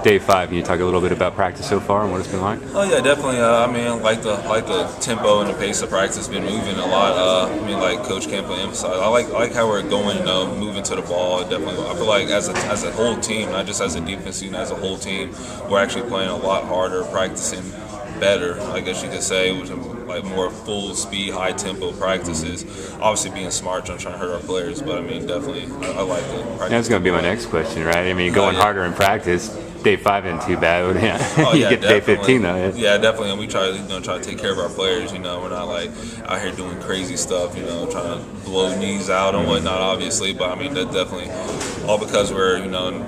day 5, can you talk a little bit about practice so far and what it's been like? Oh yeah, definitely. I mean, like the tempo and the pace of practice been moving a lot. I mean, like Coach Campbell emphasized, I like how we're going, moving to the ball. Definitely, I feel like as a whole team, not just as a defense unit, as a whole team, we're actually playing a lot harder, practicing better, I guess you could say, which like more full speed, high tempo practices. Obviously, being smart, trying to hurt our players, but I mean, definitely, I like the practice. That's going to be my next question, right? I mean, going harder in practice. Day 5 isn't too bad. Oh, you yeah, get to day 15 though. Yeah, definitely. And we try to take care of our players. We're not like out here doing crazy stuff. Trying to blow knees out and whatnot. Obviously, but I mean that definitely all because we're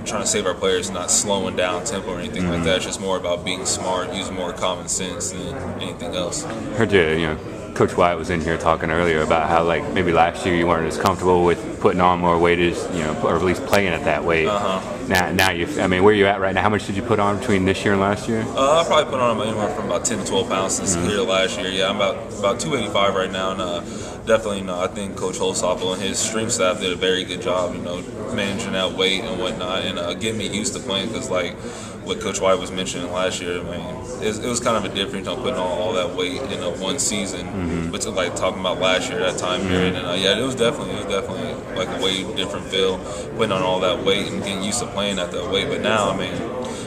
trying to save our players, not slowing down tempo or anything like that. It's just more about being smart, using more common sense than anything else. Heard Coach Wyatt was in here talking earlier about how like maybe last year you weren't as comfortable with putting on more weightage, or at least playing at that weight. Now where are you at right now? How much did you put on between this year and last year? I probably put on anywhere from about 10 to 12 pounds since here last year. Yeah, I'm about 285 right now, and definitely, I think Coach Holsopple and his stream staff did a very good job, managing that weight and whatnot, and getting me used to playing because like what Coach White was mentioning last year, I mean, it was kind of a difference putting on all that weight in one season, but like talking about last year, that time period, and it was definitely like a way different feel putting on all that weight and getting used to playing at that weight. But now, I mean,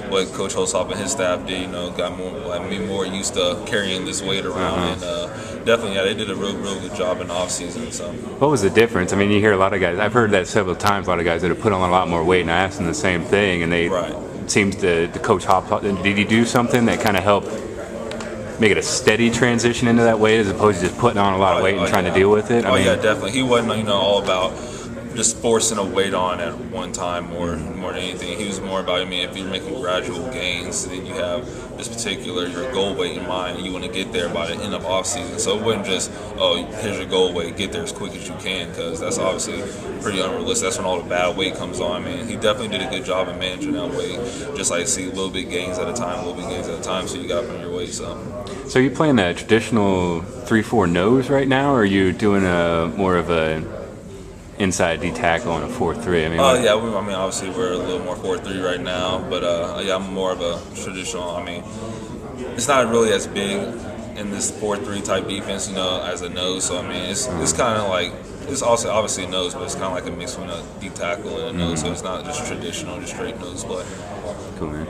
what Coach Holsop and his staff did, got me more used to carrying this weight around, and definitely, they did a real good job in the off season. So, what was the difference? I mean, you hear a lot of guys. I've heard that several times. A lot of guys that have put on a lot more weight, and I asked them the same thing, and they. Right. Seems the Coach Hop, did he do something that kind of helped make it a steady transition into that weight as opposed to just putting on a lot of weight and trying to deal with it? I mean, yeah, definitely. He wasn't, all about just forcing a weight on at one time more than anything. He was more about, if you're making gradual gains, then you have this particular your goal weight in mind, and you want to get there by the end of off season. So it wasn't just, here's your goal weight, get there as quick as you can, because that's obviously pretty unrealistic. That's when all the bad weight comes on. I mean, he definitely did a good job in managing that weight. Just like see little bit gains at a time, so you got up on your weight. So you playing that traditional 3-4 nose right now, or are you doing more of a inside D tackle on a 4-3? Obviously we're a little more 4-3 right now, but I'm more of a traditional. I mean, it's not really as big in this 4-3 type defense, as a nose. So I mean, it's kind of like it's also obviously a nose, but it's kind of like a mix between a D tackle and a nose. So it's not just traditional, just straight nose play. Cool, man.